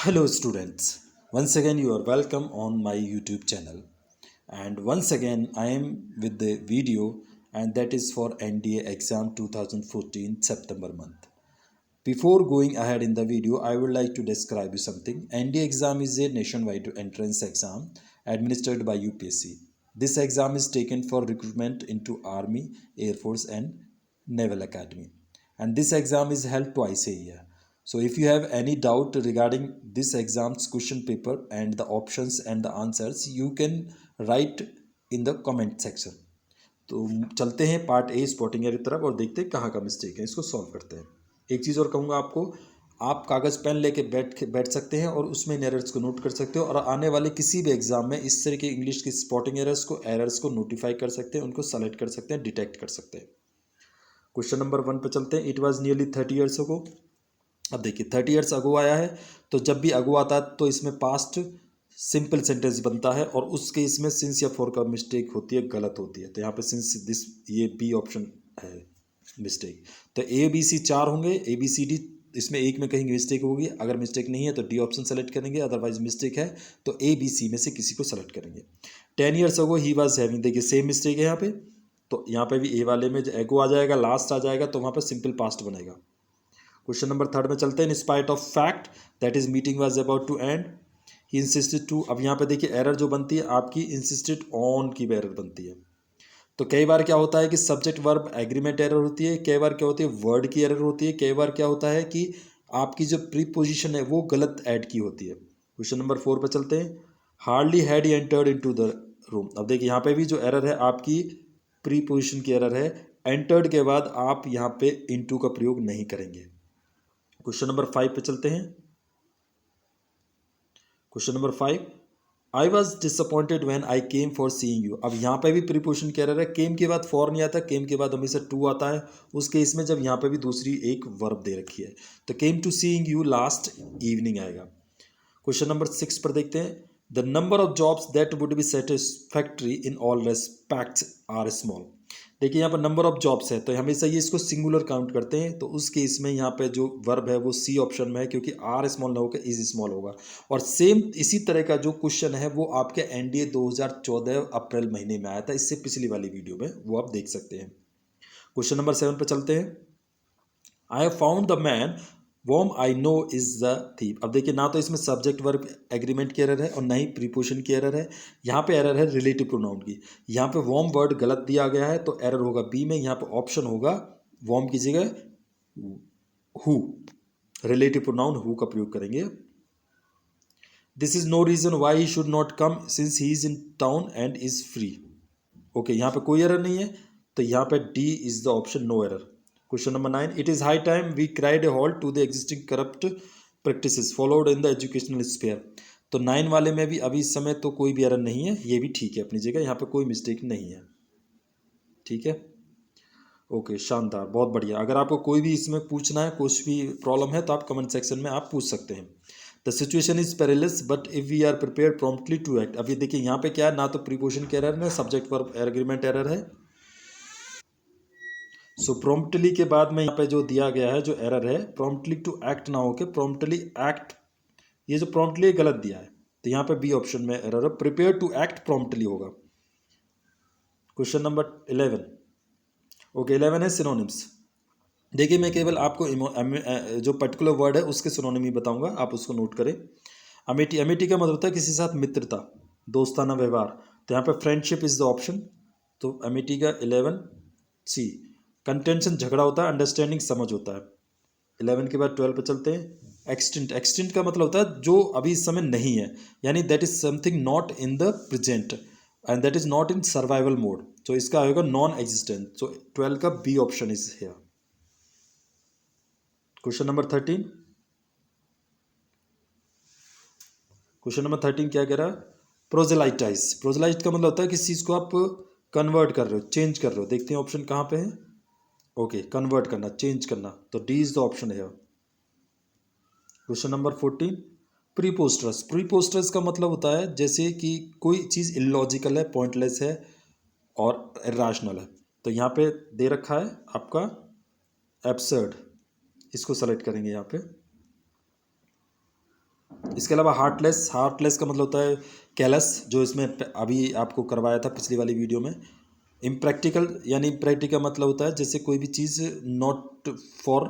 Hello students, once again you are welcome on my YouTube channel, and once again I am with the video, and that is for NDA exam 2014 September month. Before going ahead in the video, I would like to describe you something. NDA exam is a nationwide entrance exam administered by UPSC. This exam is taken for recruitment into Army, Air Force and Naval Academy. And this exam is held twice a year. So if you have any doubt regarding this exam's question paper and the options and the answers, you can write in the comment section. तो चलते हैं part A spotting error की तरफ और देखते हैं कहाँ का मिस्टेक है, इसको सॉल्व करते हैं। एक चीज़ और कहूँगा आपको, आप कागज़ पेन लेके बैठ सकते हैं और उसमें इन एरर्स को नोट कर सकते हो और आने वाले किसी भी एग्जाम में इस तरह के इंग्लिश की स्पॉटिंग एरर्स को नोटिफाई कर सकते हैं, उनको सेलेक्ट कर सकते हैं, डिटेक्ट कर सकते हैं। क्वेश्चन नंबर 1 पे चलते हैं। It was nearly 30 years ago. अब देखिए 30 ईयर्स अगो आया है, तो जब भी अगो आता है तो इसमें पास्ट सिंपल सेंटेंस बनता है और उस केस में सिंस या फॉर का मिस्टेक होती है, गलत होती है। तो यहाँ पे सिंस दिस, ये बी ऑप्शन है मिस्टेक। तो ए बी सी 4 होंगे, ए बी सी डी इसमें एक में कहीं मिस्टेक होगी। अगर मिस्टेक नहीं है तो डी ऑप्शन सेलेक्ट करेंगे, अदरवाइज मिस्टेक है तो ए बी सी में से किसी को सेलेक्ट करेंगे। 10 years ago he was having, देखिए सेम मिस्टेक है यहाँ पे, तो यहाँ पे भी ए वाले में एगो आ जाएगा, लास्ट आ जाएगा, तो वहाँ पे सिंपल पास्ट बनेगा। क्वेश्चन नंबर 3 में चलते हैं। In spite of fact that is meeting was about to and he insisted to. अब यहाँ पे देखिए एरर जो बनती है आपकी इंसिस्टेड ऑन की एरर बनती है। तो कई बार क्या होता है कि सब्जेक्ट वर्ब एग्रीमेंट एरर होती है, कई बार क्या होती है वर्ड की एरर होती है, कई बार क्या होता है कि आपकी जो प्रीपोजिशन है वो गलत ऐड की होती है। क्वेश्चन नंबर 4 पे चलते हैं। Hardly had he entered into the room. अब देखिए यहाँ पे भी जो एरर है आपकी प्रीपोजिशन की एरर है। एंटर्ड के बाद आप यहाँ पे इनटू का प्रयोग नहीं करेंगे। क्वेश्चन नंबर 5 पे चलते हैं। Question number 5, I was disappointed when I came for seeing you. अब यहाँ पे भी प्रीपोजिशन क्या रहा है, केम के बाद फॉर नहीं आता, केम के बाद हमेशा टू आता है। उस केस में जब यहाँ पे भी दूसरी एक वर्ब दे रखी है तो came to seeing you last evening आएगा। क्वेश्चन नंबर 6 पर देखते हैं। The number of jobs that would be satisfactory in all respects are small. देखिए यहाँ पर नंबर ऑफ जॉब्स है तो हमेशा ये इसको सिंगुलर काउंट करते हैं, तो उस केस में यहाँ पे जो वर्ब है वो सी ऑप्शन में है, क्योंकि आर स्मॉल ना होकर इज स्मॉल होगा। और सेम इसी तरह का जो क्वेश्चन है वो आपके एनडीए 2014 अप्रैल महीने में आया था, इससे पिछली वाली वीडियो में, वो आप देख सकते हैं। क्वेश्चन नंबर 7 पे चलते हैं। I have found the man whom I know is the thief. अब देखिए ना तो इसमें सब्जेक्ट वर्ब एग्रीमेंट की एरर है और ना ही प्रीपोजिशन की एरर है। यहाँ पे एरर है रिलेटिव प्रोनाउन की। यहाँ पे वॉम वर्ड गलत दिया गया है तो एरर होगा बी में। यहाँ पे ऑप्शन होगा वॉम की जगह हु, रिलेटिव प्रोनाउन हु का प्रयोग करेंगे। This is no reason why he should not come since he is in town and is free. Okay, यहाँ पे कोई एरर नहीं है तो यहाँ पे D is the option, no error. Question number 9, it is high time we cried a halt to the existing corrupt practices followed in the educational sphere. तो 9 वाले में भी अभी इस समय तो कोई भी एरर नहीं है, ये भी ठीक है अपनी जगह, यहाँ पे कोई मिस्टेक नहीं है। ठीक है, ओके, शानदार, बहुत बढ़िया। अगर आपको कोई भी इसमें पूछना है, कुछ भी प्रॉब्लम है तो आप कमेंट सेक्शन में आप पूछ सकते हैं। The situation is perilous but if we are prepare promptly to act. अभी देखिए यहाँ पे क्या है, ना तो प्रीपोजिशन का एरर है, सब्जेक्ट वर्ब एग्रीमेंट एरर है। सो प्रॉम्प्टली के बाद में यहाँ पे जो दिया गया है जो एरर है, प्रॉम्प्टली टू एक्ट ना होके प्रॉम्प्टली एक्ट, ये जो प्रॉम्प्टली गलत दिया है, तो यहाँ पे बी ऑप्शन में एरर है, प्रिपेयर टू एक्ट प्रॉम्प्टली होगा। क्वेश्चन नंबर 11, ओके 11 है सिनोनिम्स। देखिए मैं केवल आपको जो पर्टिकुलर वर्ड है उसके सिनोनिम ही बताऊंगा, आप उसको नोट करें। अमेटी, अमेटी का मतलब होता है किसी के साथ मित्रता, दोस्ताना व्यवहार, तो यहाँ पे फ्रेंडशिप इज द ऑप्शन। तो अमेटी का 11 सी। कंटेंशन झगड़ा होता है, अंडरस्टैंडिंग समझ होता है। 11 के बाद 12 पे चलते हैं। एक्सटेंट, एक्सटेंट का मतलब होता है जो अभी इस समय नहीं है, यानी that is something not in the present and that is not in survival mode, तो इसका होगा नॉन एग्जिस्टेंट। सो 12 का B option is here. Question number 13, question number 13 क्या कह रहा है, प्रोजेलाइटाइज। प्रोजेलाइट का मतलब होता है किसी चीज़ को आप कन्वर्ट कर रहे हो, चेंज कर रहे हो। देखते हैं ऑप्शन कहाँ पे है। ओके, कन्वर्ट करना, चेंज करना, तो डी इज द ऑप्शन है। Question number 14, प्रीपोस्टरस। प्रीपोस्टरस का मतलब होता है जैसे कि कोई चीज़ इलॉजिकल है, पॉइंटलेस है और इरेशनल है। तो यहाँ पे दे रखा है आपका एब्सर्ड, इसको सेलेक्ट करेंगे यहाँ पे। इसके अलावा हार्टलेस, हार्टलेस का मतलब होता है कैलस, जो इसमें अभी आपको करवाया था पिछली वाली वीडियो में। इम्प्रैक्टिकल, यानी इम्प्रैक्टिकल मतलब होता है जैसे कोई भी चीज़ not for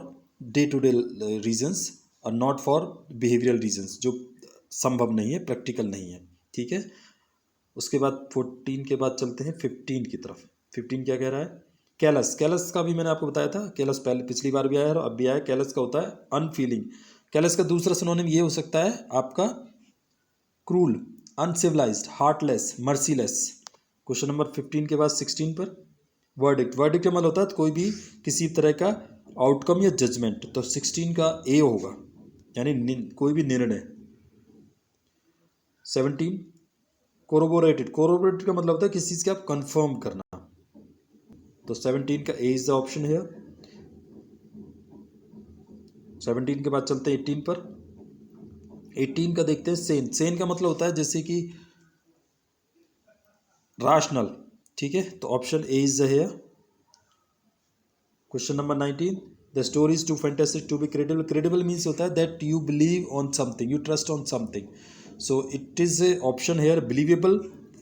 day to day reasons और नॉट फॉर बिहेवियरल रीजंस, जो संभव नहीं है, प्रैक्टिकल नहीं है, ठीक है। उसके बाद 14 के बाद चलते हैं 15 की तरफ। 15 क्या कह रहा है? कैलस, कैलस का भी मैंने आपको बताया था, कैलस पहले पिछली बार भी आया है और अब भी आया। कैलस का होता है अनफीलिंग। कैलस का दूसरा सिनोनिम ये हो सकता है आपका cruel, uncivilised, heartless, merciless. Question number 15 के बाद 16 पर वर्डिक्ट। वर्डिक्ट का मतलब होता है कोई भी किसी तरह का आउटकम या जजमेंट, तो 16 का ए होगा, यानी कोई भी निर्णय। 17 कोरोबोरेटेड। कोरोबोरेटेड का मतलब होता है किसी चीज़ का आप कंफर्म करना, तो 17 का ए इज द ऑप्शन है। 17 के बाद चलते हैं 18 पर। 18 का देखते हैं सेन। सेन का मतलब होता है जैसे कि राशनल, ठीक है, तो ऑप्शन ए इज द है। Question number 19, the story is too fantastic to be credible. Credible means होता है that you believe on something, you trust on something, so it is a option here believable,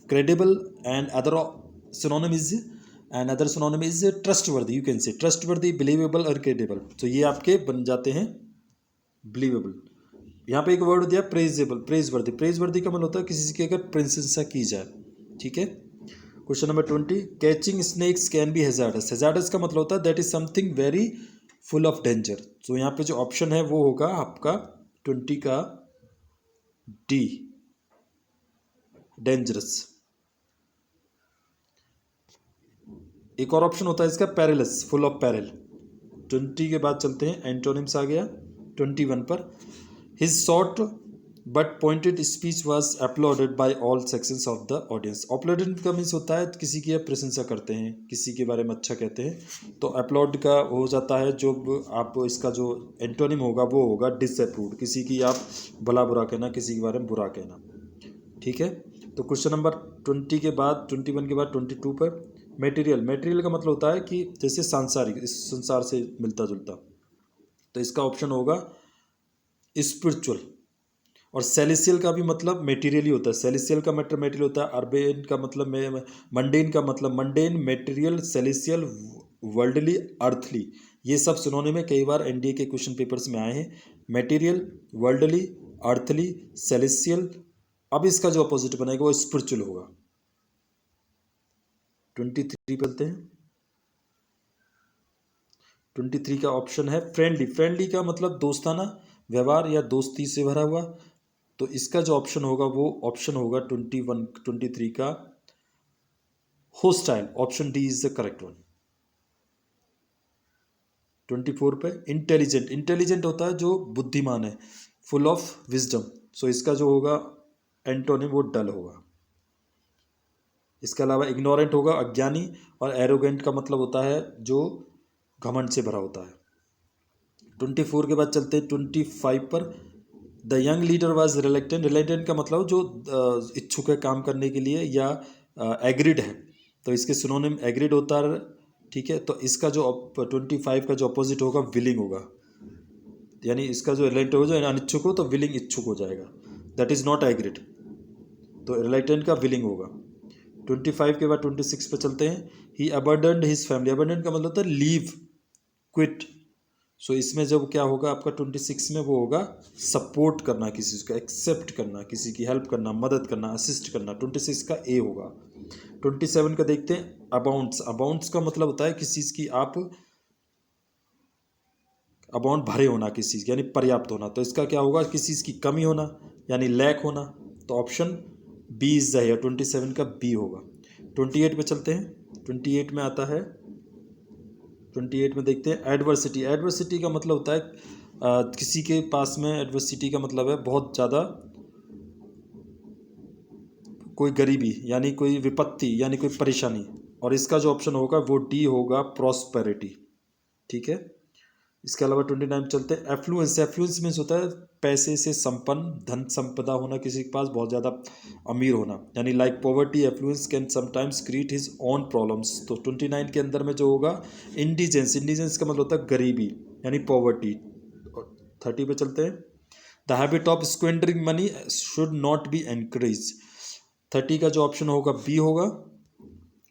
credible, and other synonym is trustworthy. You can say trustworthy, believable और credible, तो ये आपके बन जाते हैं believable. यहाँ पे एक वर्ड दिया प्रेजेबल, प्रेजवर्दी। प्रेजवर्दी का मतलब होता है किसी चीज़ की अगर प्रशंसा की जाए, ठीक है। Question number 20, catching snakes can be hazardous. Hazardous का मतलब होता है that is something very full of danger. तो यहाँ पे जो ऑप्शन है वो होगा आपका 20 का डी, डेंजरस। एक और ऑप्शन होता है इसका पेरिलस, फुल ऑफ पेरिल। 20 के बाद चलते हैं एंटोनिम्स आ गया 21 पर। His short but pointed speech was uploaded by all sections of the audience. Uploaded का मीन्स होता है किसी की आप प्रशंसा करते हैं, किसी के बारे में अच्छा कहते हैं, तो अपलोड का हो जाता है जो आप इसका जो एंटोनिम होगा वो होगा डिसअप्रूव्ड, किसी की आप भला बुरा कहना, किसी के बारे में बुरा कहना, ठीक है। तो क्वेश्चन नंबर 20 के बाद 21 के बाद 22 पर मेटीरियल। मेटीरियल का मतलब होता है कि जैसे सांसारिक, इस संसार से मिलता जुलता, तो इसका ऑप्शन होगा स्पिरिचुअल। और सेलेसियल का भी मतलब मेटीरियल ही होता है। सेलेसियल का मतलब मेटीरियल होता है। अर्बेन का मतलब मंडेन का मतलब mundane, material, celestial, worldly, earthly, ये सब सिनोनिम में कई बार एनडीए के क्वेश्चन पेपर्स में आए हैं। Material, worldly, earthly, celestial. अब इसका जो अपोजिट बनेगा वो स्पिरिचुअल होगा। 23 बोलते हैं। 23 का ऑप्शन है फ्रेंडली। फ्रेंडली का मतलब दोस्ताना व्यवहार या दोस्ती से भरा हुआ, तो इसका जो ऑप्शन होगा वो ऑप्शन होगा 23 का hostile. Option D is the correct one. 24 पे इंटेलिजेंट। इंटेलिजेंट होता है जो बुद्धिमान है, फुल ऑफ विजडम, सो इसका जो होगा एंटोनिम वो डल होगा। इसके अलावा इग्नोरेंट होगा अज्ञानी, और एरोगेंट का मतलब होता है जो घमंड से भरा होता है। 24 के बाद चलते हैं 25 पर। The young leader was reluctant. Reluctant का मतलब जो इच्छुक है काम करने के लिए या एग्रीड है, तो इसके सिनोनिम एग्रीड होता है, ठीक है। तो इसका जो 25 का जो अपोजिट होगा विलिंग होगा, यानी इसका जो रिलेक्टेंट हो जाए अनिच्छुक हो तो विलिंग इच्छुक हो जाएगा, दैट इज नॉट एग्रीड, तो रिलेक्टेंट का विलिंग होगा। 25 के बाद 26 पे चलते हैं। ही अबंडन्ड हिज फैमिली। अबंडन का मतलब होता है लीव, क्विट, सो इसमें जब क्या होगा आपका 26 में वो होगा सपोर्ट करना, किसी को एक्सेप्ट करना, किसी की हेल्प करना, मदद करना, असिस्ट करना, 26 का ए होगा। 27 का देखते हैं अबाउंड्स। अबाउंड्स का मतलब होता है किसी चीज़ की आप अबाउंड भरे होना, किसी चीज़ यानी पर्याप्त होना, तो इसका क्या होगा किसी चीज़ की कमी होना यानी लैक होना, तो ऑप्शन बी इज द 27 का बी होगा। 28 पे चलते हैं। 28 में आता है 28 में देखते हैं एडवर्सिटी। एडवर्सिटी का मतलब होता है किसी के पास में, एडवर्सिटी का मतलब है बहुत ज़्यादा कोई गरीबी यानी कोई विपत्ति यानी कोई परेशानी, और इसका जो ऑप्शन होगा वो डी होगा प्रॉस्पेरिटी, ठीक है। इसके अलावा 29 चलते हैं एफ्लुएंस। एफ्लुएंस मीन्स होता है पैसे से संपन्न, धन संपदा होना, किसी के पास बहुत ज़्यादा अमीर होना, यानी like poverty affluence can sometimes create his own problems. तो 29 के अंदर में जो होगा इंडिजेंस। इंडिजेंस का मतलब होता है गरीबी यानी पॉवर्टी। 30 पे चलते हैं। The habit of squandering money should not be encourage. 30 का जो ऑप्शन होगा बी होगा।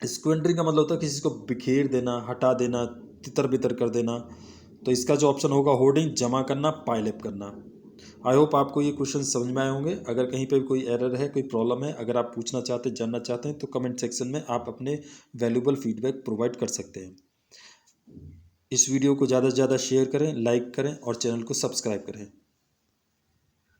स्क्वेंडरिंग का मतलब होता है किसी को बिखेर देना, हटा देना, तितर बितर कर देना। तो इसका जो ऑप्शन होगा होर्डिंग, जमा करना, पाइल अप करना। आई होप आपको ये क्वेश्चन समझ में आए होंगे। अगर कहीं पे भी कोई एरर है, कोई प्रॉब्लम है, अगर आप पूछना चाहते हैं, जानना चाहते हैं, तो कमेंट सेक्शन में आप अपने वैल्यूबल फीडबैक प्रोवाइड कर सकते हैं। इस वीडियो को ज़्यादा से ज़्यादा शेयर करें, लाइक करें और चैनल को सब्सक्राइब करें।